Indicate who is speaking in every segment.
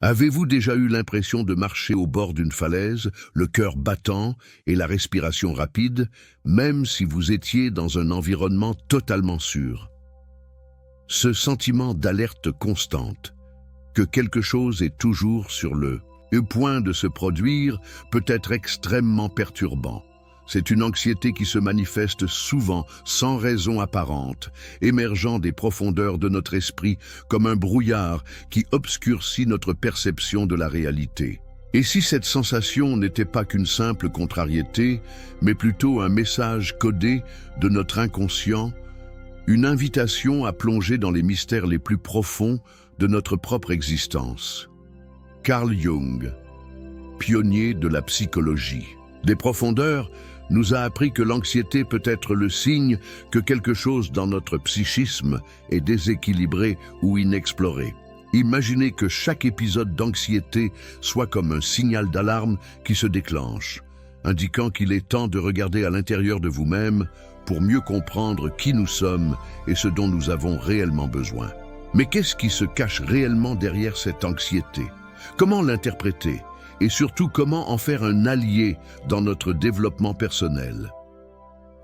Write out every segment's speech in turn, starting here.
Speaker 1: Avez-vous déjà eu l'impression de marcher au bord d'une falaise, le cœur battant et la respiration rapide, même si vous étiez dans un environnement totalement sûr? Ce sentiment d'alerte constante, que quelque chose est toujours sur le point de se produire, peut être extrêmement perturbant. C'est une anxiété qui se manifeste souvent sans raison apparente, émergeant des profondeurs de notre esprit comme un brouillard qui obscurcit notre perception de la réalité. Et si cette sensation n'était pas qu'une simple contrariété, mais plutôt un message codé de notre inconscient, une invitation à plonger dans les mystères les plus profonds de notre propre existence. Carl Jung, pionnier de la psychologie. Des profondeurs, nous a appris que l'anxiété peut être le signe que quelque chose dans notre psychisme est déséquilibré ou inexploré. Imaginez que chaque épisode d'anxiété soit comme un signal d'alarme qui se déclenche, indiquant qu'il est temps de regarder à l'intérieur de vous-même pour mieux comprendre qui nous sommes et ce dont nous avons réellement besoin. Mais qu'est-ce qui se cache réellement derrière cette anxiété? Comment l'interpréter? Et surtout, comment en faire un allié dans notre développement personnel?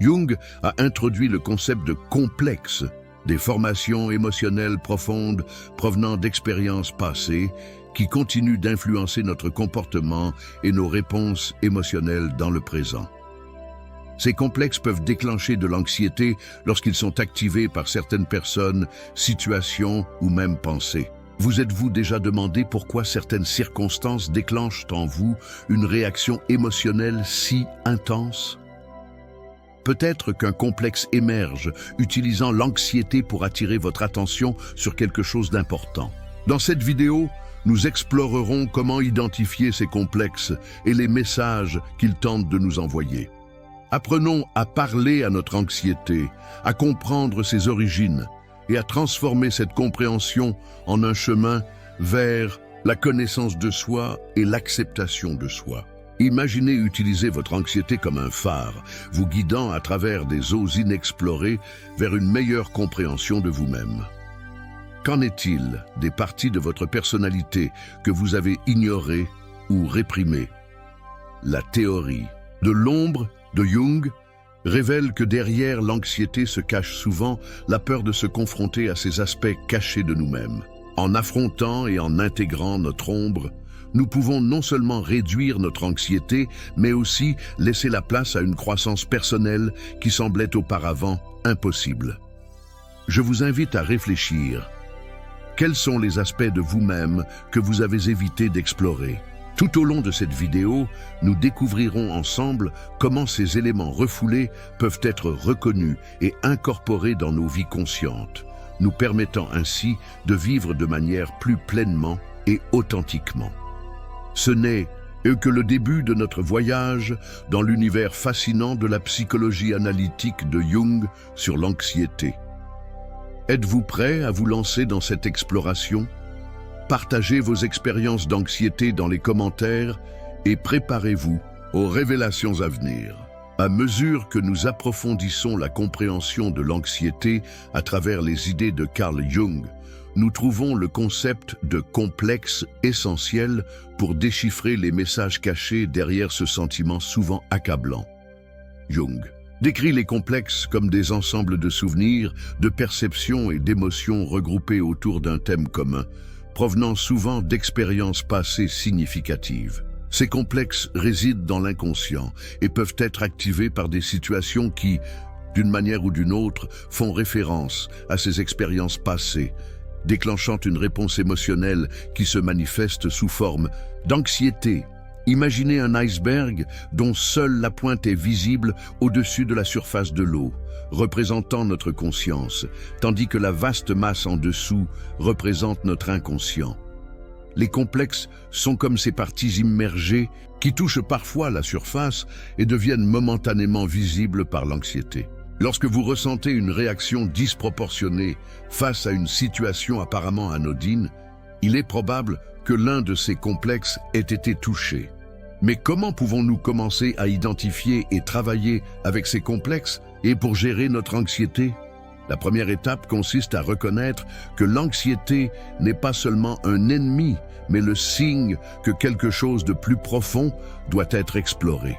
Speaker 1: Jung a introduit le concept de complexe, des formations émotionnelles profondes provenant d'expériences passées qui continuent d'influencer notre comportement et nos réponses émotionnelles dans le présent. Ces complexes peuvent déclencher de l'anxiété lorsqu'ils sont activés par certaines personnes, situations ou même pensées. Vous êtes-vous déjà demandé pourquoi certaines circonstances déclenchent en vous une réaction émotionnelle si intense? Peut-être qu'un complexe émerge, utilisant l'anxiété pour attirer votre attention sur quelque chose d'important. Dans cette vidéo, nous explorerons comment identifier ces complexes et les messages qu'ils tentent de nous envoyer. Apprenons à parler à notre anxiété, à comprendre ses origines, et à transformer cette compréhension en un chemin vers la connaissance de soi et l'acceptation de soi. Imaginez utiliser votre anxiété comme un phare, vous guidant à travers des eaux inexplorées vers une meilleure compréhension de vous-même. Qu'en est-il des parties de votre personnalité que vous avez ignorées ou réprimées? La théorie de l'ombre de Jung révèle que derrière l'anxiété se cache souvent la peur de se confronter à ces aspects cachés de nous-mêmes. En affrontant et en intégrant notre ombre, nous pouvons non seulement réduire notre anxiété, mais aussi laisser la place à une croissance personnelle qui semblait auparavant impossible. Je vous invite à réfléchir. Quels sont les aspects de vous-même que vous avez évité d'explorer? Tout au long de cette vidéo, nous découvrirons ensemble comment ces éléments refoulés peuvent être reconnus et incorporés dans nos vies conscientes, nous permettant ainsi de vivre de manière plus pleinement et authentiquement. Ce n'est que le début de notre voyage dans l'univers fascinant de la psychologie analytique de Jung sur l'anxiété. Êtes-vous prêt à vous lancer dans cette exploration? Partagez vos expériences d'anxiété dans les commentaires et préparez-vous aux révélations à venir. À mesure que nous approfondissons la compréhension de l'anxiété à travers les idées de Carl Jung, nous trouvons le concept de complexe essentiel pour déchiffrer les messages cachés derrière ce sentiment souvent accablant. Jung décrit les complexes comme des ensembles de souvenirs, de perceptions et d'émotions regroupés autour d'un thème commun, provenant souvent d'expériences passées significatives. Ces complexes résident dans l'inconscient et peuvent être activés par des situations qui, d'une manière ou d'une autre, font référence à ces expériences passées, déclenchant une réponse émotionnelle qui se manifeste sous forme d'anxiété. Imaginez un iceberg dont seule la pointe est visible au-dessus de la surface de l'eau, représentant notre conscience, tandis que la vaste masse en dessous représente notre inconscient. Les complexes sont comme ces parties immergées qui touchent parfois la surface et deviennent momentanément visibles par l'anxiété. Lorsque vous ressentez une réaction disproportionnée face à une situation apparemment anodine, il est probable que l'un de ces complexes ait été touché. Mais comment pouvons-nous commencer à identifier et travailler avec ces complexes et pour gérer notre anxiété? La première étape consiste à reconnaître que l'anxiété n'est pas seulement un ennemi, mais le signe que quelque chose de plus profond doit être exploré.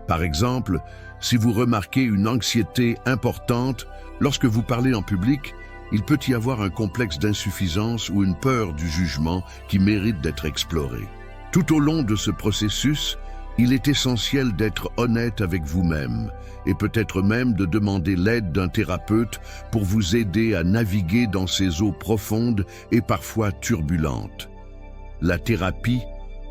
Speaker 1: Par exemple, si vous remarquez une anxiété importante, lorsque vous parlez en public, il peut y avoir un complexe d'insuffisance ou une peur du jugement qui mérite d'être exploré. Tout au long de ce processus, il est essentiel d'être honnête avec vous-même et peut-être même de demander l'aide d'un thérapeute pour vous aider à naviguer dans ces eaux profondes et parfois turbulentes. La thérapie,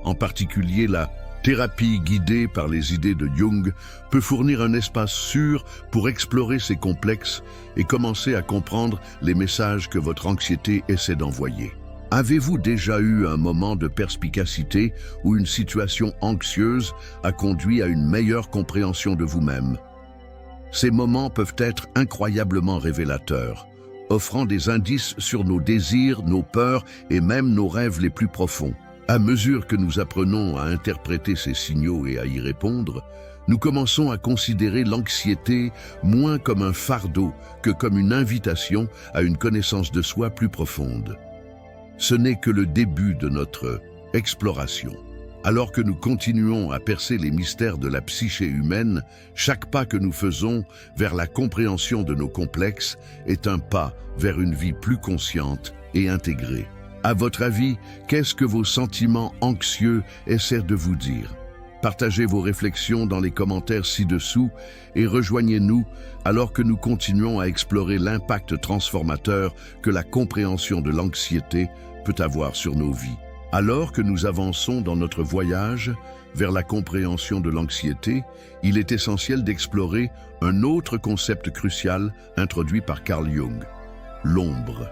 Speaker 1: en particulier la thérapie guidée par les idées de Jung, peut fournir un espace sûr pour explorer ces complexes et commencer à comprendre les messages que votre anxiété essaie d'envoyer. Avez-vous déjà eu un moment de perspicacité où une situation anxieuse a conduit à une meilleure compréhension de vous-même? Ces moments peuvent être incroyablement révélateurs, offrant des indices sur nos désirs, nos peurs et même nos rêves les plus profonds. À mesure que nous apprenons à interpréter ces signaux et à y répondre, nous commençons à considérer l'anxiété moins comme un fardeau que comme une invitation à une connaissance de soi plus profonde. Ce n'est que le début de notre exploration. Alors que nous continuons à percer les mystères de la psyché humaine, chaque pas que nous faisons vers la compréhension de nos complexes est un pas vers une vie plus consciente et intégrée. À votre avis, qu'est-ce que vos sentiments anxieux essaient de vous dire? Partagez vos réflexions dans les commentaires ci-dessous et rejoignez-nous alors que nous continuons à explorer l'impact transformateur que la compréhension de l'anxiété peut avoir sur nos vies. Alors que nous avançons dans notre voyage vers la compréhension de l'anxiété, il est essentiel d'explorer un autre concept crucial introduit par Carl Jung, l'ombre.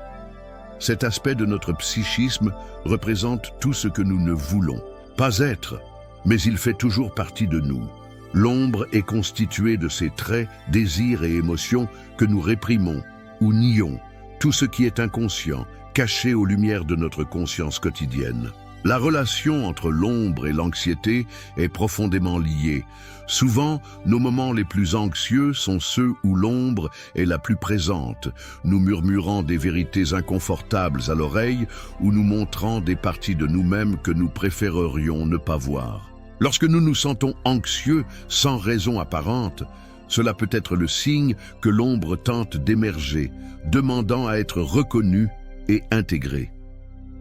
Speaker 1: Cet aspect de notre psychisme représente tout ce que nous ne voulons pas être, mais il fait toujours partie de nous. L'ombre est constituée de ces traits, désirs et émotions que nous réprimons ou nions, tout ce qui est inconscient, caché aux lumières de notre conscience quotidienne. La relation entre l'ombre et l'anxiété est profondément liée. Souvent, nos moments les plus anxieux sont ceux où l'ombre est la plus présente, nous murmurant des vérités inconfortables à l'oreille ou nous montrant des parties de nous-mêmes que nous préférerions ne pas voir. Lorsque nous nous sentons anxieux sans raison apparente, cela peut être le signe que l'ombre tente d'émerger, demandant à être reconnue et intégrée.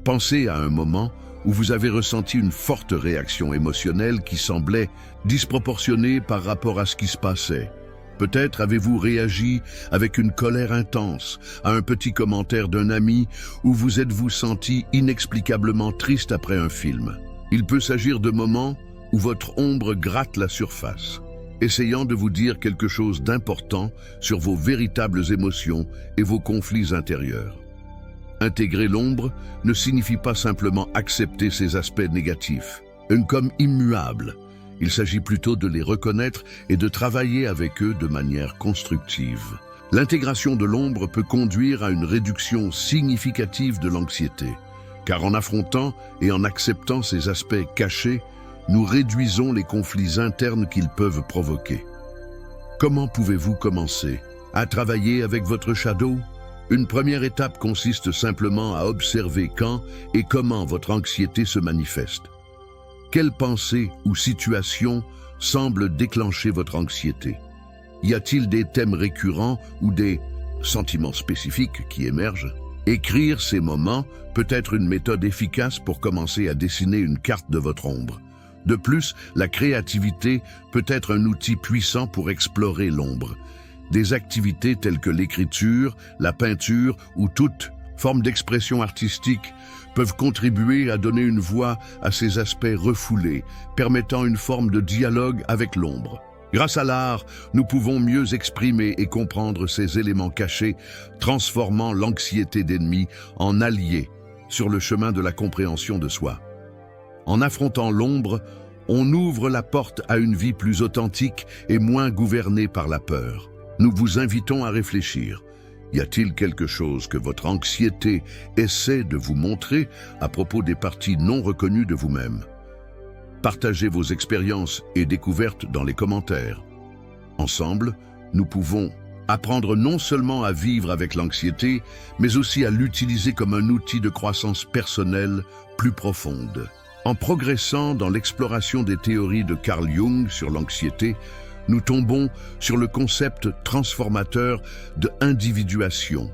Speaker 1: Pensez à un moment où vous avez ressenti une forte réaction émotionnelle qui semblait disproportionnée par rapport à ce qui se passait. Peut-être avez-vous réagi avec une colère intense à un petit commentaire d'un ami ou vous êtes-vous senti inexplicablement triste après un film. Il peut s'agir de moments où votre ombre gratte la surface, essayant de vous dire quelque chose d'important sur vos véritables émotions et vos conflits intérieurs. Intégrer l'ombre ne signifie pas simplement accepter ces aspects négatifs, comme immuables. Il s'agit plutôt de les reconnaître et de travailler avec eux de manière constructive. L'intégration de l'ombre peut conduire à une réduction significative de l'anxiété, car en affrontant et en acceptant ces aspects cachés, nous réduisons les conflits internes qu'ils peuvent provoquer. Comment pouvez-vous commencer à travailler avec votre shadow? Une première étape consiste simplement à observer quand et comment votre anxiété se manifeste. Quelles pensées ou situations semblent déclencher votre anxiété? Y a-t-il des thèmes récurrents ou des sentiments spécifiques qui émergent? Écrire ces moments peut être une méthode efficace pour commencer à dessiner une carte de votre ombre. De plus, la créativité peut être un outil puissant pour explorer l'ombre. Des activités telles que l'écriture, la peinture ou toute forme d'expression artistique peuvent contribuer à donner une voix à ces aspects refoulés, permettant une forme de dialogue avec l'ombre. Grâce à l'art, nous pouvons mieux exprimer et comprendre ces éléments cachés, transformant l'anxiété d'ennemi en allié sur le chemin de la compréhension de soi. En affrontant l'ombre, on ouvre la porte à une vie plus authentique et moins gouvernée par la peur. Nous vous invitons à réfléchir. Y a-t-il quelque chose que votre anxiété essaie de vous montrer à propos des parties non reconnues de vous-même? Partagez vos expériences et découvertes dans les commentaires. Ensemble, nous pouvons Apprendre non seulement à vivre avec l'anxiété, mais aussi à l'utiliser comme un outil de croissance personnelle plus profonde. En progressant dans l'exploration des théories de Carl Jung sur l'anxiété, nous tombons sur le concept transformateur de individuation.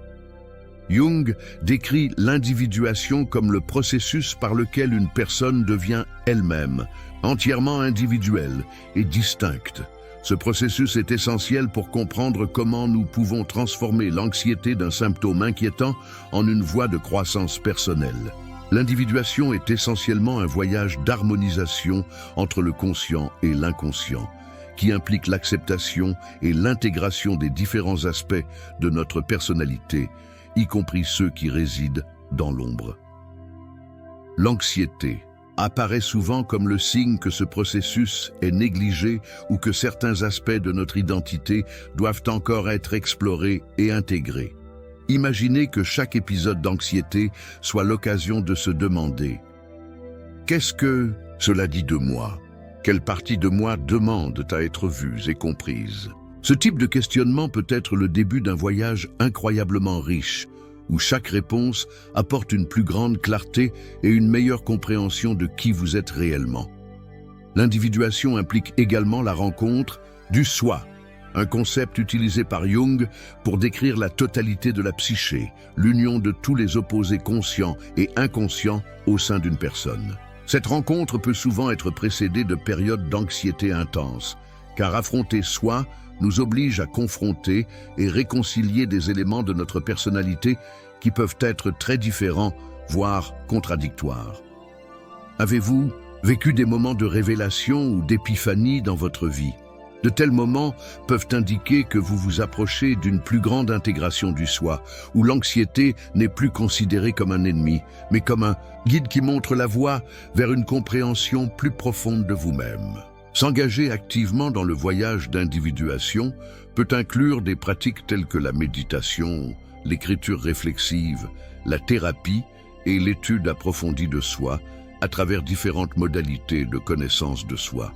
Speaker 1: Jung décrit l'individuation comme le processus par lequel une personne devient elle-même, entièrement individuelle et distincte. Ce processus est essentiel pour comprendre comment nous pouvons transformer l'anxiété d'un symptôme inquiétant en une voie de croissance personnelle. L'individuation est essentiellement un voyage d'harmonisation entre le conscient et l'inconscient, qui implique l'acceptation et l'intégration des différents aspects de notre personnalité, y compris ceux qui résident dans l'ombre. L'anxiété apparaît souvent comme le signe que ce processus est négligé ou que certains aspects de notre identité doivent encore être explorés et intégrés. Imaginez que chaque épisode d'anxiété soit l'occasion de se demander « Qu'est-ce que cela dit de moi ? Quelle partie de moi demande à être vue et comprise ?» Ce type de questionnement peut être le début d'un voyage incroyablement riche, où chaque réponse apporte une plus grande clarté et une meilleure compréhension de qui vous êtes réellement. L'individuation implique également la rencontre du soi, un concept utilisé par Jung pour décrire la totalité de la psyché, l'union de tous les opposés conscients et inconscients au sein d'une personne. Cette rencontre peut souvent être précédée de périodes d'anxiété intense, car affronter soi nous oblige à confronter et réconcilier des éléments de notre personnalité qui peuvent être très différents, voire contradictoires. Avez-vous vécu des moments de révélation ou d'épiphanie dans votre vie? De tels moments peuvent indiquer que vous vous approchez d'une plus grande intégration du soi, où l'anxiété n'est plus considérée comme un ennemi, mais comme un guide qui montre la voie vers une compréhension plus profonde de vous-même. S'engager activement dans le voyage d'individuation peut inclure des pratiques telles que la méditation, l'écriture réflexive, la thérapie et l'étude approfondie de soi à travers différentes modalités de connaissance de soi.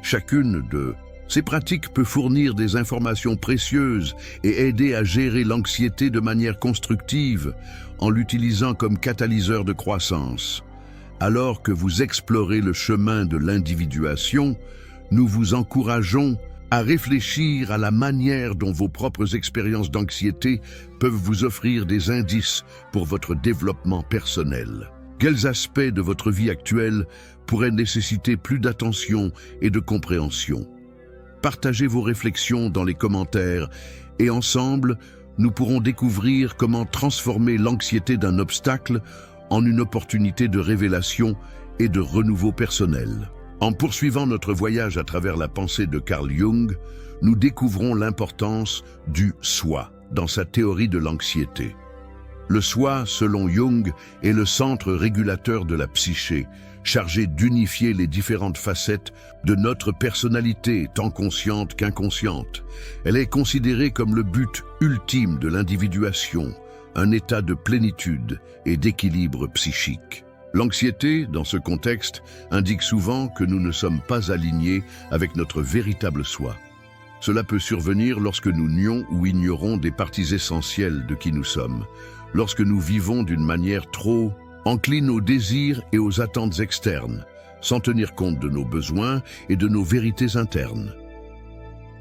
Speaker 1: Chacune de ces pratiques peut fournir des informations précieuses et aider à gérer l'anxiété de manière constructive en l'utilisant comme catalyseur de croissance. Alors que vous explorez le chemin de l'individuation, nous vous encourageons à réfléchir à la manière dont vos propres expériences d'anxiété peuvent vous offrir des indices pour votre développement personnel. Quels aspects de votre vie actuelle pourraient nécessiter plus d'attention et de compréhension? Partagez vos réflexions dans les commentaires et ensemble, nous pourrons découvrir comment transformer l'anxiété d'un obstacle en une opportunité de révélation et de renouveau personnel. En poursuivant notre voyage à travers la pensée de Carl Jung, nous découvrons l'importance du soi dans sa théorie de l'anxiété. Le soi, selon Jung, est le centre régulateur de la psyché, chargé d'unifier les différentes facettes de notre personnalité, tant consciente qu'inconsciente. Elle est considérée comme le but ultime de l'individuation, un état de plénitude et d'équilibre psychique. L'anxiété, dans ce contexte, indique souvent que nous ne sommes pas alignés avec notre véritable soi. Cela peut survenir lorsque nous nions ou ignorons des parties essentielles de qui nous sommes, lorsque nous vivons d'une manière trop encline aux désirs et aux attentes externes, sans tenir compte de nos besoins et de nos vérités internes.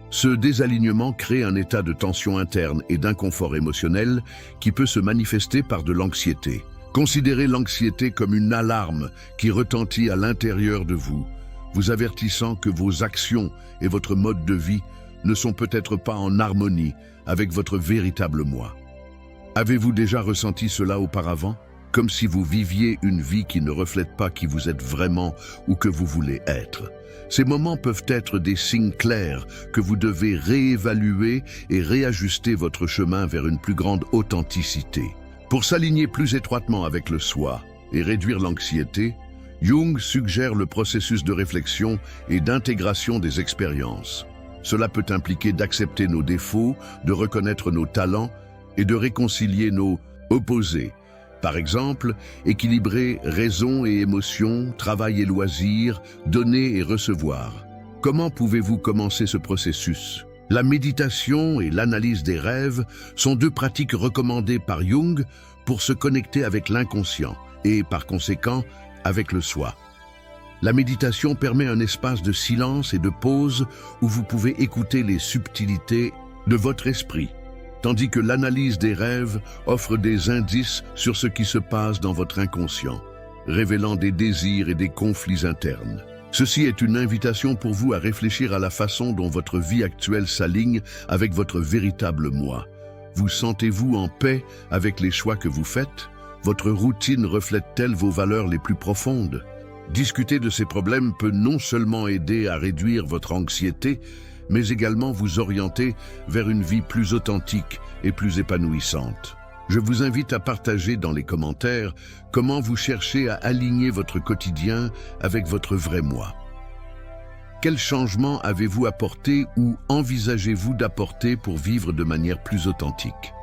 Speaker 1: Ce désalignement crée un état de tension interne et d'inconfort émotionnel qui peut se manifester par de l'anxiété. Considérez l'anxiété comme une alarme qui retentit à l'intérieur de vous, vous avertissant que vos actions et votre mode de vie ne sont peut-être pas en harmonie avec votre véritable moi. Avez-vous déjà ressenti cela auparavant? Comme si vous viviez une vie qui ne reflète pas qui vous êtes vraiment ou que vous voulez être. Ces moments peuvent être des signes clairs que vous devez réévaluer et réajuster votre chemin vers une plus grande authenticité. Pour s'aligner plus étroitement avec le soi et réduire l'anxiété, Jung suggère le processus de réflexion et d'intégration des expériences. Cela peut impliquer d'accepter nos défauts, de reconnaître nos talents et de réconcilier nos opposés. Par exemple, équilibrer raison et émotion, travail et loisirs, donner et recevoir. Comment pouvez-vous commencer ce processus? La méditation et l'analyse des rêves sont deux pratiques recommandées par Jung pour se connecter avec l'inconscient et, par conséquent, avec le soi. La méditation permet un espace de silence et de pause où vous pouvez écouter les subtilités de votre esprit, tandis que l'analyse des rêves offre des indices sur ce qui se passe dans votre inconscient, révélant des désirs et des conflits internes. Ceci est une invitation pour vous à réfléchir à la façon dont votre vie actuelle s'aligne avec votre véritable moi. Vous sentez-vous en paix avec les choix que vous faites? Votre routine reflète-t-elle vos valeurs les plus profondes? Discuter de ces problèmes peut non seulement aider à réduire votre anxiété, mais également vous orienter vers une vie plus authentique et plus épanouissante. Je vous invite à partager dans les commentaires comment vous cherchez à aligner votre quotidien avec votre vrai moi. Quels changements avez-vous apporté ou envisagez-vous d'apporter pour vivre de manière plus authentique?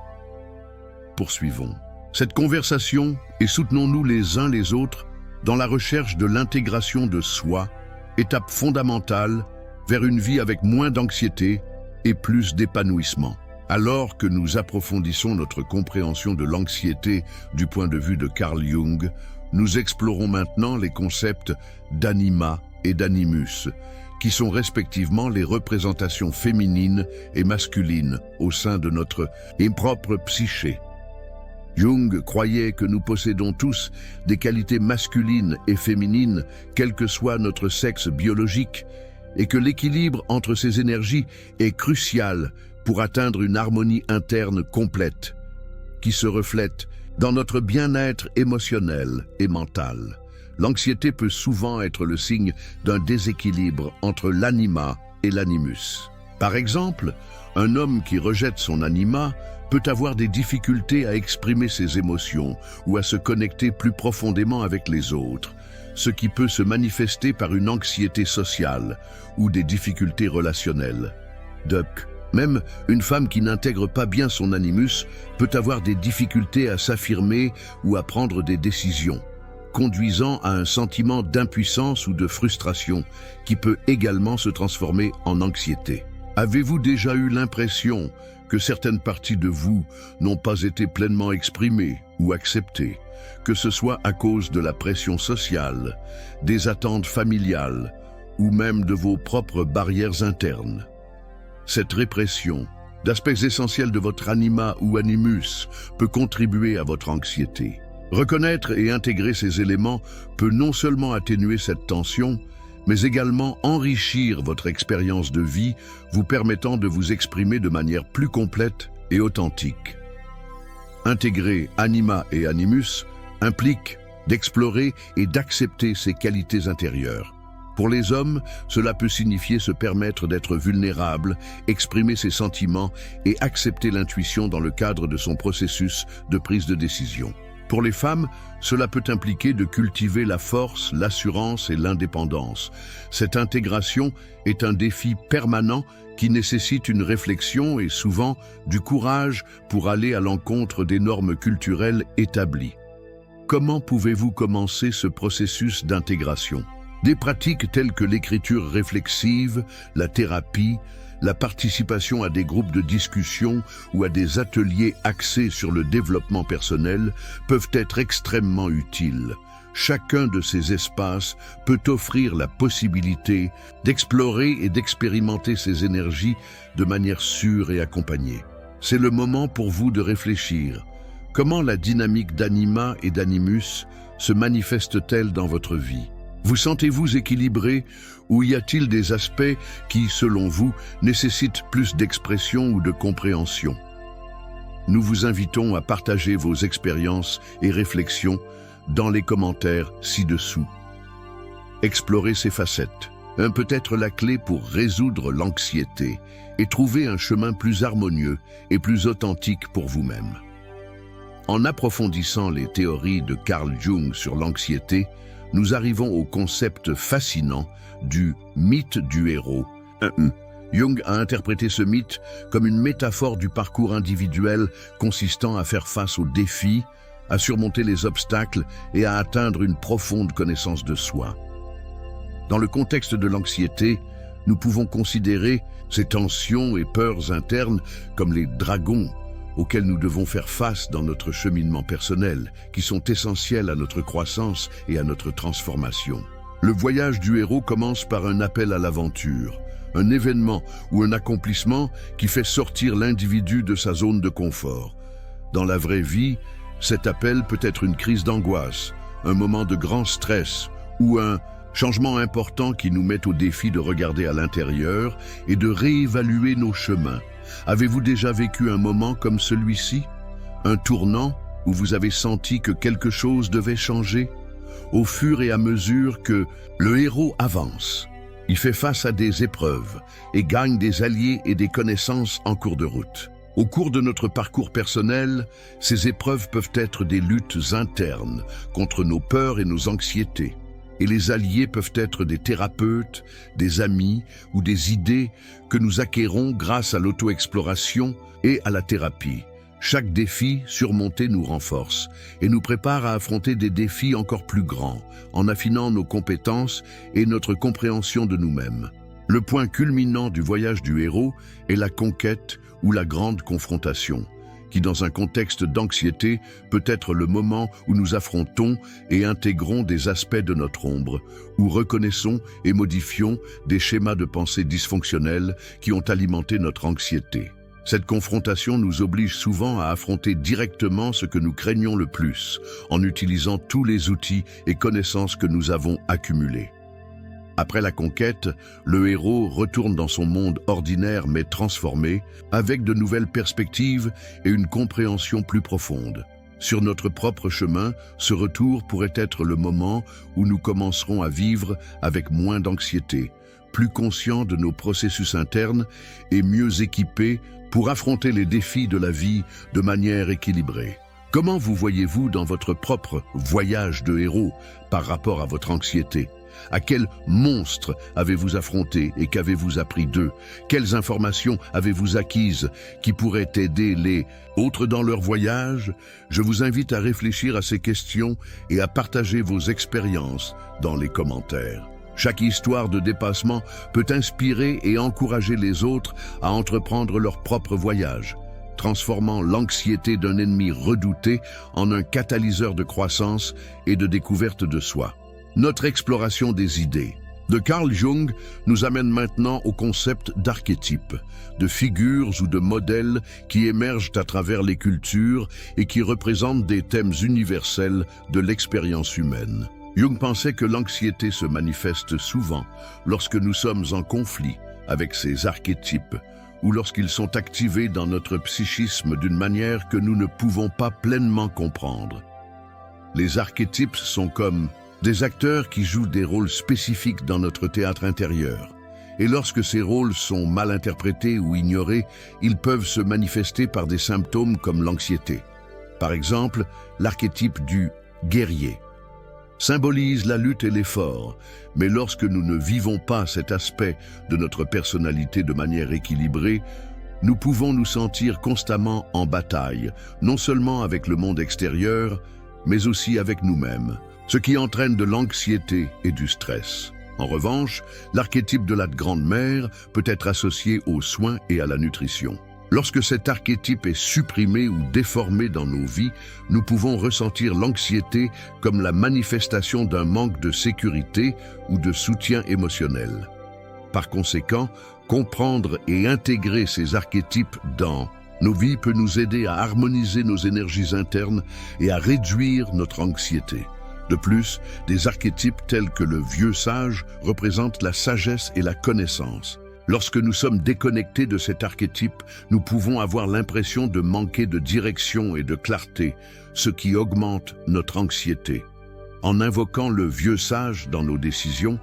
Speaker 1: Poursuivons cette conversation et soutenons-nous les uns les autres dans la recherche de l'intégration de soi, étape fondamentale vers une vie avec moins d'anxiété et plus d'épanouissement. Alors que nous approfondissons notre compréhension de l'anxiété du point de vue de Carl Jung, nous explorons maintenant les concepts d'anima et d'animus, qui sont respectivement les représentations féminines et masculines au sein de notre propre psyché. Jung croyait que nous possédons tous des qualités masculines et féminines, quel que soit notre sexe biologique, et que l'équilibre entre ces énergies est crucial pour atteindre une harmonie interne complète, qui se reflète dans notre bien-être émotionnel et mental. L'anxiété peut souvent être le signe d'un déséquilibre entre l'anima et l'animus. Par exemple, un homme qui rejette son anima peut avoir des difficultés à exprimer ses émotions ou à se connecter plus profondément avec les autres, ce qui peut se manifester par une anxiété sociale ou des difficultés relationnelles. Même une femme qui n'intègre pas bien son animus peut avoir des difficultés à s'affirmer ou à prendre des décisions, conduisant à un sentiment d'impuissance ou de frustration qui peut également se transformer en anxiété. Avez-vous déjà eu l'impression que certaines parties de vous n'ont pas été pleinement exprimées ou acceptées, que ce soit à cause de la pression sociale, des attentes familiales ou même de vos propres barrières internes? Cette répression d'aspects essentiels de votre anima ou animus peut contribuer à votre anxiété. Reconnaître et intégrer ces éléments peut non seulement atténuer cette tension, mais également enrichir votre expérience de vie, vous permettant de vous exprimer de manière plus complète et authentique. Intégrer anima et animus implique d'explorer et d'accepter ses qualités intérieures. Pour les hommes, cela peut signifier se permettre d'être vulnérable, exprimer ses sentiments et accepter l'intuition dans le cadre de son processus de prise de décision. Pour les femmes, cela peut impliquer de cultiver la force, l'assurance et l'indépendance. Cette intégration est un défi permanent qui nécessite une réflexion et souvent du courage pour aller à l'encontre des normes culturelles établies. Comment pouvez-vous commencer ce processus d'intégration? Des pratiques telles que l'écriture réflexive, la thérapie, la participation à des groupes de discussion ou à des ateliers axés sur le développement personnel peuvent être extrêmement utiles. Chacun de ces espaces peut offrir la possibilité d'explorer et d'expérimenter ces énergies de manière sûre et accompagnée. C'est le moment pour vous de réfléchir. Comment la dynamique d'anima et d'animus se manifeste-t-elle dans votre vie? Vous sentez-vous équilibré ou y a-t-il des aspects qui, selon vous, nécessitent plus d'expression ou de compréhension? Nous vous invitons à partager vos expériences et réflexions dans les commentaires ci-dessous. Explorer ces facettes peut être la clé pour résoudre l'anxiété et trouver un chemin plus harmonieux et plus authentique pour vous-même. En approfondissant les théories de Carl Jung sur l'anxiété, nous arrivons au concept fascinant du mythe du héros. Jung a interprété ce mythe comme une métaphore du parcours individuel consistant à faire face aux défis, à surmonter les obstacles et à atteindre une profonde connaissance de soi. Dans le contexte de l'anxiété, Nous pouvons considérer ces tensions et peurs internes comme les dragons auxquels nous devons faire face dans notre cheminement personnel, qui sont essentiels à notre croissance et à notre transformation. Le voyage du héros commence par un appel à l'aventure, un événement ou un accomplissement qui fait sortir l'individu de sa zone de confort. Dans la vraie vie, cet appel peut être une crise d'angoisse, un moment de grand stress ou un changement important qui nous met au défi de regarder à l'intérieur et de réévaluer nos chemins. Avez-vous déjà vécu un moment comme celui-ci? Un tournant où vous avez senti que quelque chose devait changer? Au fur et à mesure que le héros avance, il fait face à des épreuves et gagne des alliés et des connaissances en cours de route. Au cours de notre parcours personnel, ces épreuves peuvent être des luttes internes contre nos peurs et nos anxiétés. Et les alliés peuvent être des thérapeutes, des amis ou des idées que nous acquérons grâce à l'auto-exploration et à la thérapie. Chaque défi surmonté nous renforce et nous prépare à affronter des défis encore plus grands, en affinant nos compétences et notre compréhension de nous-mêmes. Le point culminant du voyage du héros est la conquête ou la grande confrontation, qui dans un contexte d'anxiété peut être le moment où nous affrontons et intégrons des aspects de notre ombre, où reconnaissons et modifions des schémas de pensée dysfonctionnels qui ont alimenté notre anxiété. Cette confrontation nous oblige souvent à affronter directement ce que nous craignons le plus, en utilisant tous les outils et connaissances que nous avons accumulés. Après la conquête, le héros retourne dans son monde ordinaire mais transformé, avec de nouvelles perspectives et une compréhension plus profonde. Sur notre propre chemin, ce retour pourrait être le moment où nous commencerons à vivre avec moins d'anxiété, plus conscients de nos processus internes et mieux équipés pour affronter les défis de la vie de manière équilibrée. Comment vous voyez-vous dans votre propre voyage de héros par rapport à votre anxiété? À quels monstres avez-vous affronté et qu'avez-vous appris d'eux? Quelles informations avez-vous acquises qui pourraient aider les autres dans leur voyage? Je vous invite à réfléchir à ces questions et à partager vos expériences dans les commentaires. Chaque histoire de dépassement peut inspirer et encourager les autres à entreprendre leur propre voyage, transformant l'anxiété d'un ennemi redouté en un catalyseur de croissance et de découverte de soi. Notre exploration des idées de Carl Jung nous amène maintenant au concept d'archétypes, de figures ou de modèles qui émergent à travers les cultures et qui représentent des thèmes universels de l'expérience humaine. Jung pensait que l'anxiété se manifeste souvent lorsque nous sommes en conflit avec ces archétypes ou lorsqu'ils sont activés dans notre psychisme d'une manière que nous ne pouvons pas pleinement comprendre. Les archétypes sont comme des acteurs qui jouent des rôles spécifiques dans notre théâtre intérieur. Et lorsque ces rôles sont mal interprétés ou ignorés, ils peuvent se manifester par des symptômes comme l'anxiété. Par exemple, l'archétype du guerrier symbolise la lutte et l'effort, mais lorsque nous ne vivons pas cet aspect de notre personnalité de manière équilibrée, nous pouvons nous sentir constamment en bataille, non seulement avec le monde extérieur, mais aussi avec nous-mêmes, ce qui entraîne de l'anxiété et du stress. En revanche, l'archétype de la grande-mère peut être associé aux soins et à la nutrition. Lorsque cet archétype est supprimé ou déformé dans nos vies, nous pouvons ressentir l'anxiété comme la manifestation d'un manque de sécurité ou de soutien émotionnel. Par conséquent, comprendre et intégrer ces archétypes dans nos vies peut nous aider à harmoniser nos énergies internes et à réduire notre anxiété. De plus, des archétypes tels que le vieux sage représentent la sagesse et la connaissance. Lorsque nous sommes déconnectés de cet archétype, nous pouvons avoir l'impression de manquer de direction et de clarté, ce qui augmente notre anxiété. En invoquant le vieux sage dans nos décisions,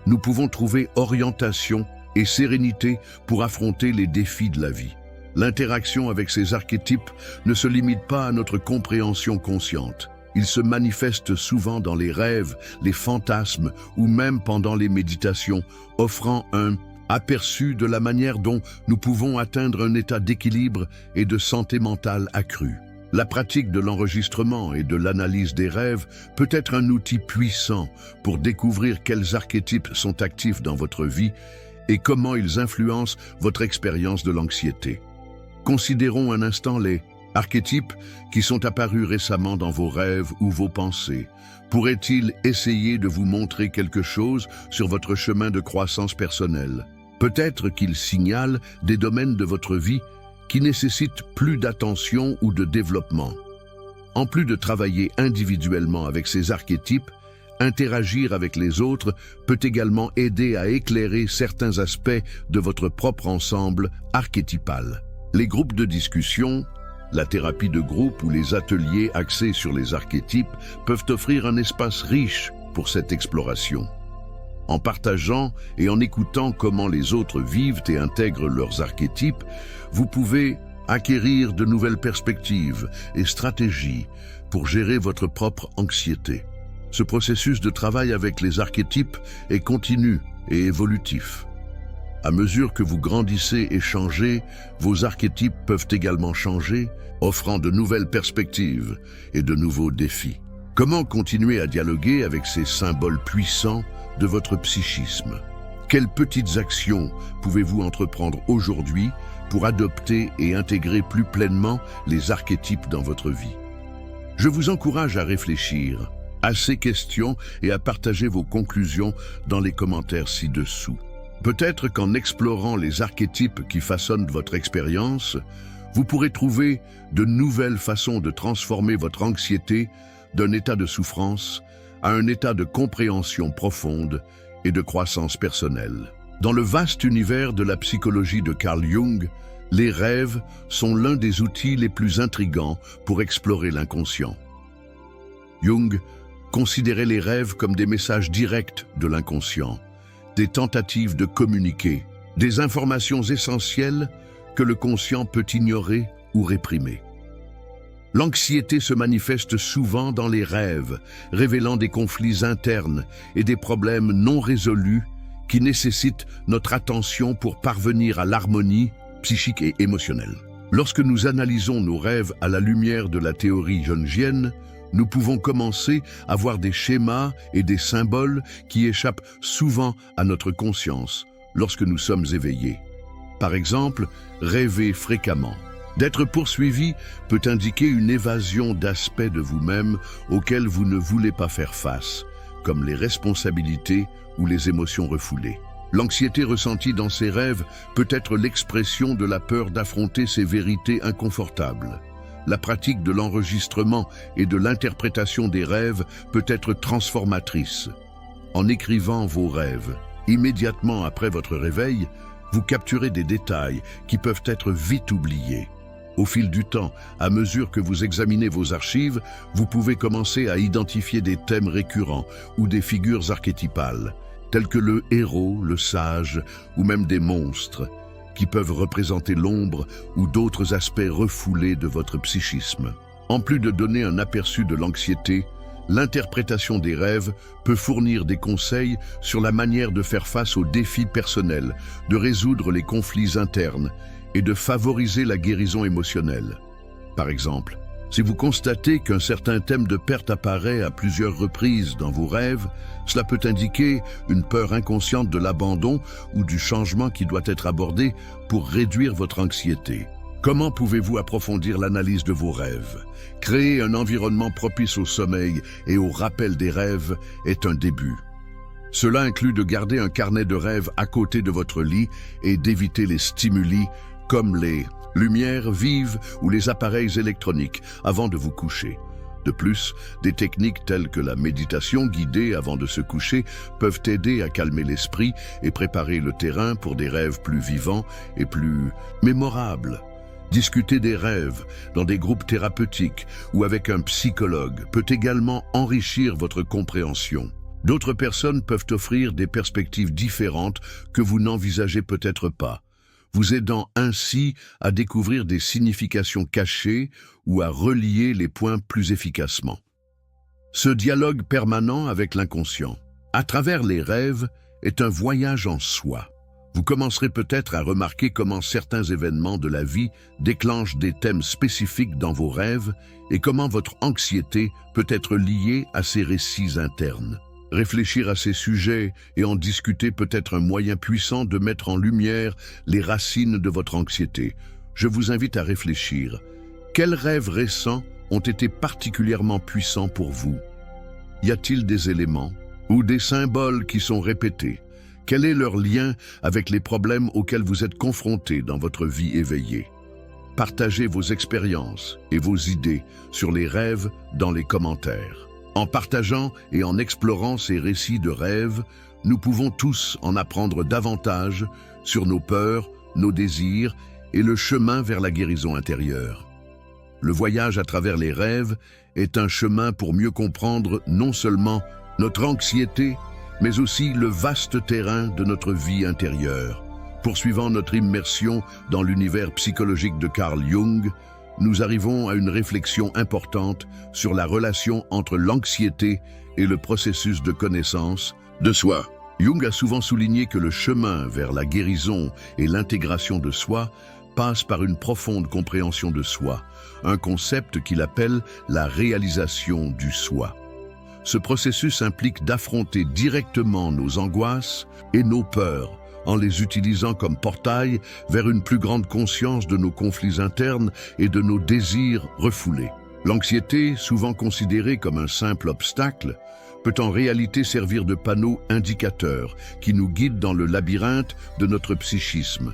Speaker 1: nous pouvons trouver orientation et sérénité pour affronter les défis de la vie. L'interaction avec ces archétypes ne se limite pas à notre compréhension consciente. Ils se manifestent souvent dans les rêves, les fantasmes ou même pendant les méditations, offrant un aperçu de la manière dont nous pouvons atteindre un état d'équilibre et de santé mentale accrue. La pratique de l'enregistrement et de l'analyse des rêves peut être un outil puissant pour découvrir quels archétypes sont actifs dans votre vie et comment ils influencent votre expérience de l'anxiété. Considérons un instant les archétypes qui sont apparus récemment dans vos rêves ou vos pensées. Pourraient-ils essayer de vous montrer quelque chose sur votre chemin de croissance personnelle? Peut-être qu'ils signalent des domaines de votre vie qui nécessitent plus d'attention ou de développement. En plus de travailler individuellement avec ces archétypes, interagir avec les autres peut également aider à éclairer certains aspects de votre propre ensemble archétypal. Les groupes de discussion, la thérapie de groupe ou les ateliers axés sur les archétypes peuvent offrir un espace riche pour cette exploration. En partageant et en écoutant comment les autres vivent et intègrent leurs archétypes, vous pouvez acquérir de nouvelles perspectives et stratégies pour gérer votre propre anxiété. Ce processus de travail avec les archétypes est continu et évolutif. À mesure que vous grandissez et changez, vos archétypes peuvent également changer, offrant de nouvelles perspectives et de nouveaux défis. Comment continuer à dialoguer avec ces symboles puissants de votre psychisme? Quelles petites actions pouvez-vous entreprendre aujourd'hui pour adopter et intégrer plus pleinement les archétypes dans votre vie? Je vous encourage à réfléchir à ces questions et à partager vos conclusions dans les commentaires ci-dessous. Peut-être qu'en explorant les archétypes qui façonnent votre expérience, vous pourrez trouver de nouvelles façons de transformer votre anxiété d'un état de souffrance à un état de compréhension profonde et de croissance personnelle. Dans le vaste univers de la psychologie de Carl Jung, les rêves sont l'un des outils les plus intrigants pour explorer l'inconscient. Jung considérait les rêves comme des messages directs de l'inconscient, des tentatives de communiquer, des informations essentielles que le conscient peut ignorer ou réprimer. L'anxiété se manifeste souvent dans les rêves, révélant des conflits internes et des problèmes non résolus qui nécessitent notre attention pour parvenir à l'harmonie psychique et émotionnelle. Lorsque nous analysons nos rêves à la lumière de la théorie jungienne, nous pouvons commencer à voir des schémas et des symboles qui échappent souvent à notre conscience lorsque nous sommes éveillés. Par exemple, rêver fréquemment. D'être poursuivi peut indiquer une évasion d'aspects de vous-même auxquels vous ne voulez pas faire face, comme les responsabilités ou les émotions refoulées. L'anxiété ressentie dans ces rêves peut être l'expression de la peur d'affronter ces vérités inconfortables. La pratique de l'enregistrement et de l'interprétation des rêves peut être transformatrice. En écrivant vos rêves, immédiatement après votre réveil, vous capturez des détails qui peuvent être vite oubliés. Au fil du temps, à mesure que vous examinez vos archives, vous pouvez commencer à identifier des thèmes récurrents ou des figures archétypales, tels que le héros, le sage ou même des monstres, qui peuvent représenter l'ombre ou d'autres aspects refoulés de votre psychisme. En plus de donner un aperçu de l'anxiété, l'interprétation des rêves peut fournir des conseils sur la manière de faire face aux défis personnels, de résoudre les conflits internes et de favoriser la guérison émotionnelle. Par exemple, si vous constatez qu'un certain thème de perte apparaît à plusieurs reprises dans vos rêves, cela peut indiquer une peur inconsciente de l'abandon ou du changement qui doit être abordé pour réduire votre anxiété. Comment pouvez-vous approfondir l'analyse de vos rêves? Créer un environnement propice au sommeil et au rappel des rêves est un début. Cela inclut de garder un carnet de rêves à côté de votre lit et d'éviter les stimuli comme les lumières vives ou les appareils électroniques avant de vous coucher. De plus, des techniques telles que la méditation guidée avant de se coucher peuvent aider à calmer l'esprit et préparer le terrain pour des rêves plus vivants et plus mémorables. Discuter des rêves dans des groupes thérapeutiques ou avec un psychologue peut également enrichir votre compréhension. D'autres personnes peuvent offrir des perspectives différentes que vous n'envisagez peut-être pas, vous aidant ainsi à découvrir des significations cachées ou à relier les points plus efficacement. Ce dialogue permanent avec l'inconscient, à travers les rêves, est un voyage en soi. Vous commencerez peut-être à remarquer comment certains événements de la vie déclenchent des thèmes spécifiques dans vos rêves et comment votre anxiété peut être liée à ces récits internes. Réfléchir à ces sujets et en discuter peut être un moyen puissant de mettre en lumière les racines de votre anxiété. Je vous invite à réfléchir. Quels rêves récents ont été particulièrement puissants pour vous? Y a-t-il des éléments ou des symboles qui sont répétés? Quel est leur lien avec les problèmes auxquels vous êtes confrontés dans votre vie éveillée? Partagez vos expériences et vos idées sur les rêves dans les commentaires. En partageant et en explorant ces récits de rêves, nous pouvons tous en apprendre davantage sur nos peurs, nos désirs et le chemin vers la guérison intérieure. Le voyage à travers les rêves est un chemin pour mieux comprendre non seulement notre anxiété, mais aussi le vaste terrain de notre vie intérieure. Poursuivant notre immersion dans l'univers psychologique de Carl Jung, nous arrivons à une réflexion importante sur la relation entre l'anxiété et le processus de connaissance de soi. Jung a souvent souligné que le chemin vers la guérison et l'intégration de soi passe par une profonde compréhension de soi, un concept qu'il appelle la réalisation du soi. Ce processus implique d'affronter directement nos angoisses et nos peurs, en les utilisant comme portail vers une plus grande conscience de nos conflits internes et de nos désirs refoulés. L'anxiété, souvent considérée comme un simple obstacle, peut en réalité servir de panneau indicateur qui nous guide dans le labyrinthe de notre psychisme.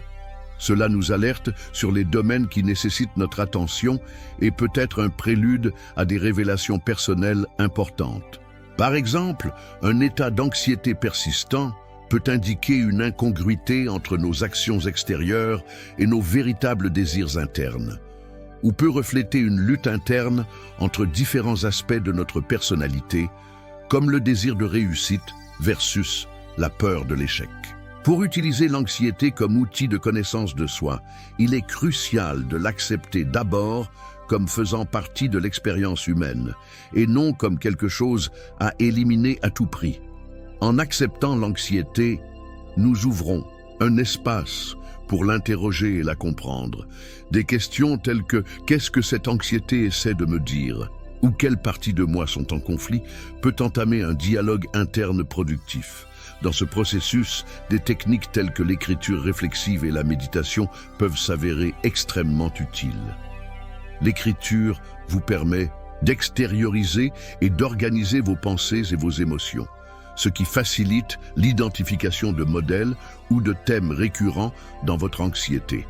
Speaker 1: Cela nous alerte sur les domaines qui nécessitent notre attention et peut être un prélude à des révélations personnelles importantes. Par exemple, un état d'anxiété persistant peut indiquer une incongruité entre nos actions extérieures et nos véritables désirs internes, ou peut refléter une lutte interne entre différents aspects de notre personnalité, comme le désir de réussite versus la peur de l'échec. Pour utiliser l'anxiété comme outil de connaissance de soi, il est crucial de l'accepter d'abord comme faisant partie de l'expérience humaine, et non comme quelque chose à éliminer à tout prix. En acceptant l'anxiété, nous ouvrons un espace pour l'interroger et la comprendre. Des questions telles que « qu'est-ce que cette anxiété essaie de me dire ?» ou « quelles parties de moi sont en conflit ?» peut entamer un dialogue interne productif. Dans ce processus, des techniques telles que l'écriture réflexive et la méditation peuvent s'avérer extrêmement utiles. L'écriture vous permet d'extérioriser et d'organiser vos pensées et vos émotions, ce qui facilite l'identification de modèles ou de thèmes récurrents dans votre anxiété.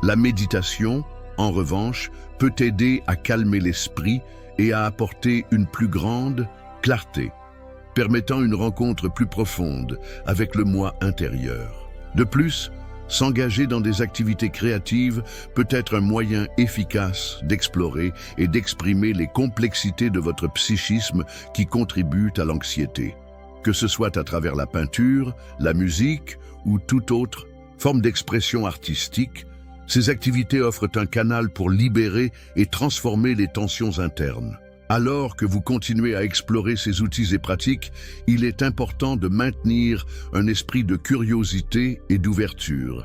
Speaker 1: La méditation, en revanche, peut aider à calmer l'esprit et à apporter une plus grande clarté, permettant une rencontre plus profonde avec le moi intérieur. De plus, s'engager dans des activités créatives peut être un moyen efficace d'explorer et d'exprimer les complexités de votre psychisme qui contribuent à l'anxiété. Que ce soit à travers la peinture, la musique ou toute autre forme d'expression artistique, ces activités offrent un canal pour libérer et transformer les tensions internes. Alors que vous continuez à explorer ces outils et pratiques, il est important de maintenir un esprit de curiosité et d'ouverture.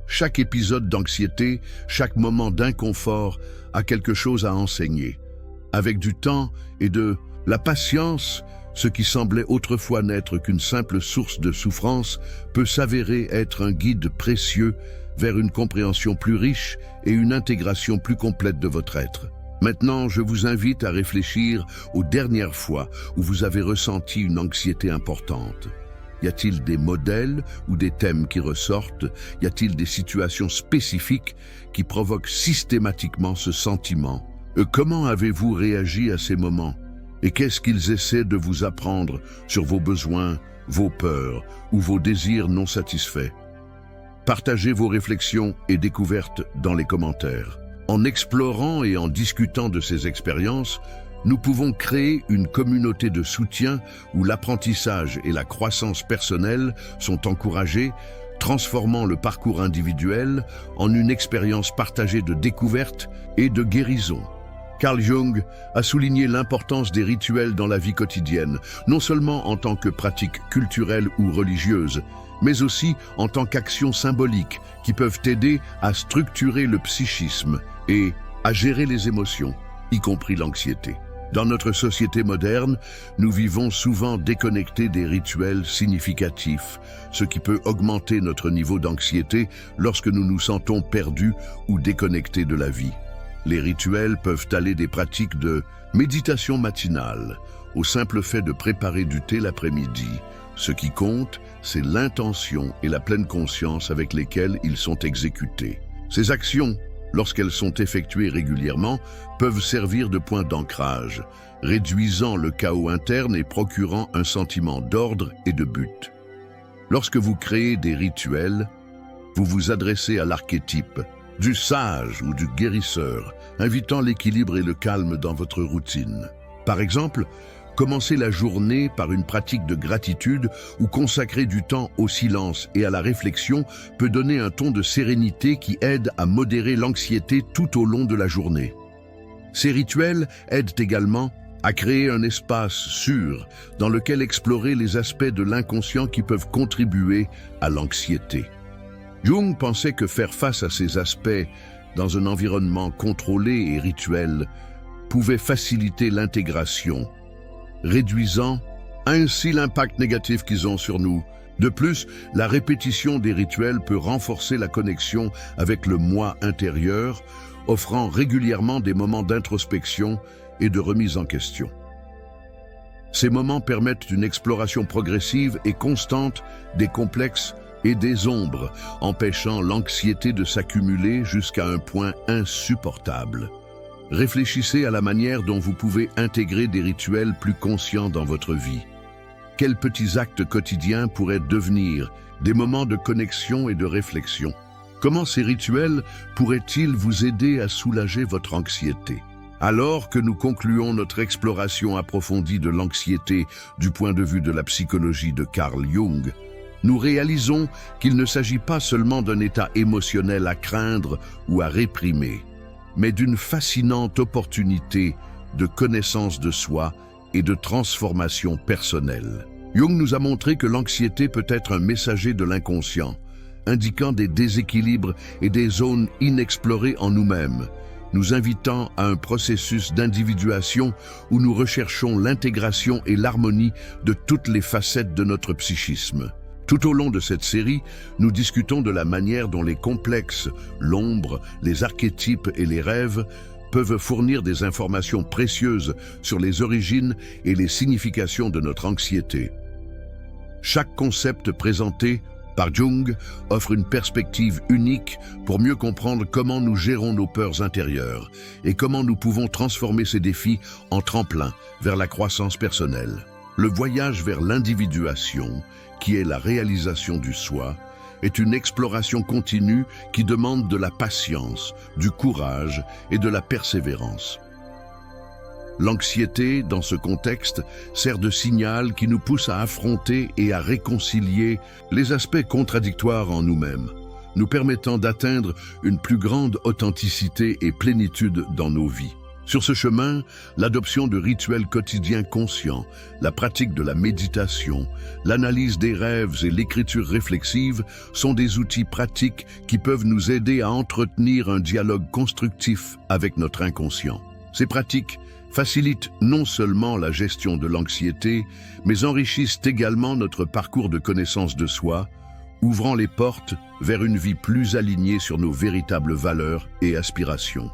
Speaker 1: Chaque épisode d'anxiété, chaque moment d'inconfort a quelque chose à enseigner. Avec du temps et de la patience, ce qui semblait autrefois n'être qu'une simple source de souffrance peut s'avérer être un guide précieux vers une compréhension plus riche et une intégration plus complète de votre être. Maintenant, je vous invite à réfléchir aux dernières fois où vous avez ressenti une anxiété importante. Y a-t-il des modèles ou des thèmes qui ressortent? Y a-t-il des situations spécifiques qui provoquent systématiquement ce sentiment? Comment avez-vous réagi à ces moments? Et qu'est-ce qu'ils essaient de vous apprendre sur vos besoins, vos peurs ou vos désirs non satisfaits? Partagez vos réflexions et découvertes dans les commentaires. En explorant et en discutant de ces expériences, nous pouvons créer une communauté de soutien où l'apprentissage et la croissance personnelle sont encouragés, transformant le parcours individuel en une expérience partagée de découverte et de guérison. Carl Jung a souligné l'importance des rituels dans la vie quotidienne, non seulement en tant que pratique culturelle ou religieuse, mais aussi en tant qu'actions symboliques qui peuvent aider à structurer le psychisme et à gérer les émotions, y compris l'anxiété. Dans notre société moderne, nous vivons souvent déconnectés des rituels significatifs, ce qui peut augmenter notre niveau d'anxiété lorsque nous nous sentons perdus ou déconnectés de la vie. Les rituels peuvent aller des pratiques de méditation matinale au simple fait de préparer du thé l'après-midi. Ce qui compte, c'est l'intention et la pleine conscience avec lesquelles ils sont exécutés. Ces actions, lorsqu'elles sont effectuées régulièrement, peuvent servir de point d'ancrage, réduisant le chaos interne et procurant un sentiment d'ordre et de but. Lorsque vous créez des rituels, vous vous adressez à l'archétype du sage ou du guérisseur, invitant l'équilibre et le calme dans votre routine. Par exemple, commencer la journée par une pratique de gratitude ou consacrer du temps au silence et à la réflexion peut donner un ton de sérénité qui aide à modérer l'anxiété tout au long de la journée. Ces rituels aident également à créer un espace sûr dans lequel explorer les aspects de l'inconscient qui peuvent contribuer à l'anxiété. Jung pensait que faire face à ces aspects dans un environnement contrôlé et rituel pouvait faciliter l'intégration, réduisant ainsi l'impact négatif qu'ils ont sur nous. De plus, la répétition des rituels peut renforcer la connexion avec le moi intérieur, offrant régulièrement des moments d'introspection et de remise en question. Ces moments permettent une exploration progressive et constante des complexes et des ombres, empêchant l'anxiété de s'accumuler jusqu'à un point insupportable. Réfléchissez à la manière dont vous pouvez intégrer des rituels plus conscients dans votre vie. Quels petits actes quotidiens pourraient devenir des moments de connexion et de réflexion? Comment ces rituels pourraient-ils vous aider à soulager votre anxiété? Alors que nous concluons notre exploration approfondie de l'anxiété du point de vue de la psychologie de Carl Jung, nous réalisons qu'il ne s'agit pas seulement d'un état émotionnel à craindre ou à réprimer, mais d'une fascinante opportunité de connaissance de soi et de transformation personnelle. Jung nous a montré que l'anxiété peut être un messager de l'inconscient, indiquant des déséquilibres et des zones inexplorées en nous-mêmes, nous invitant à un processus d'individuation où nous recherchons l'intégration et l'harmonie de toutes les facettes de notre psychisme. Tout au long de cette série, nous discutons de la manière dont les complexes, l'ombre, les archétypes et les rêves peuvent fournir des informations précieuses sur les origines et les significations de notre anxiété. Chaque concept présenté par Jung offre une perspective unique pour mieux comprendre comment nous gérons nos peurs intérieures et comment nous pouvons transformer ces défis en tremplin vers la croissance personnelle. Le voyage vers l'individuation, qui est la réalisation du soi, est une exploration continue qui demande de la patience, du courage et de la persévérance. L'anxiété, dans ce contexte, sert de signal qui nous pousse à affronter et à réconcilier les aspects contradictoires en nous-mêmes, nous permettant d'atteindre une plus grande authenticité et plénitude dans nos vies. Sur ce chemin, l'adoption de rituels quotidiens conscients, la pratique de la méditation, l'analyse des rêves et l'écriture réflexive sont des outils pratiques qui peuvent nous aider à entretenir un dialogue constructif avec notre inconscient. Ces pratiques facilitent non seulement la gestion de l'anxiété, mais enrichissent également notre parcours de connaissance de soi, ouvrant les portes vers une vie plus alignée sur nos véritables valeurs et aspirations.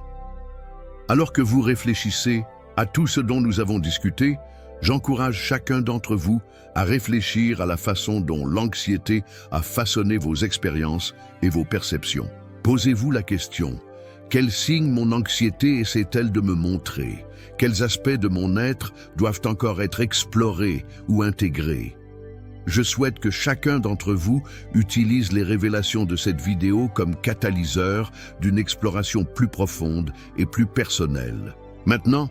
Speaker 1: Alors que vous réfléchissez à tout ce dont nous avons discuté, j'encourage chacun d'entre vous à réfléchir à la façon dont l'anxiété a façonné vos expériences et vos perceptions. Posez-vous la question: quels signes mon anxiété essaie-t-elle de me montrer? Quels aspects de mon être doivent encore être explorés ou intégrés? Je souhaite que chacun d'entre vous utilise les révélations de cette vidéo comme catalyseur d'une exploration plus profonde et plus personnelle. Maintenant,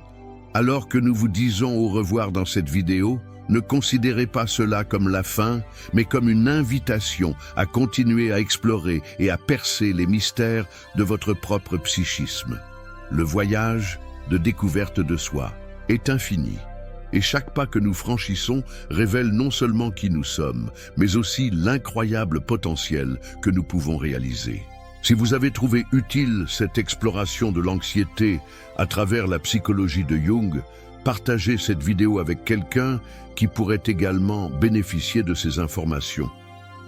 Speaker 1: alors que nous vous disons au revoir dans cette vidéo, ne considérez pas cela comme la fin, mais comme une invitation à continuer à explorer et à percer les mystères de votre propre psychisme. Le voyage de découverte de soi est infini. Et chaque pas que nous franchissons révèle non seulement qui nous sommes, mais aussi l'incroyable potentiel que nous pouvons réaliser. Si vous avez trouvé utile cette exploration de l'anxiété à travers la psychologie de Jung, Partagez cette vidéo avec quelqu'un qui pourrait également bénéficier de ces informations.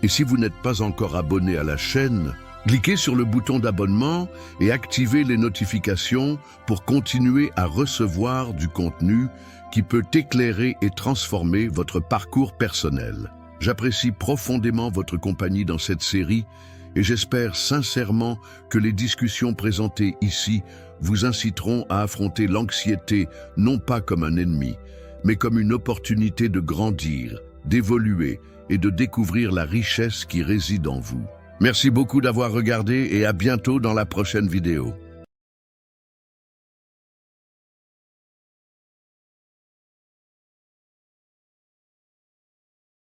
Speaker 1: Et si vous n'êtes pas encore abonné à la chaîne, cliquez sur le bouton d'abonnement et activez les notifications pour continuer à recevoir du contenu qui peut éclairer et transformer votre parcours personnel. J'apprécie profondément votre compagnie dans cette série et j'espère sincèrement que les discussions présentées ici vous inciteront à affronter l'anxiété non pas comme un ennemi, mais comme une opportunité de grandir, d'évoluer et de découvrir la richesse qui réside en vous. Merci beaucoup d'avoir regardé et à bientôt dans la prochaine vidéo.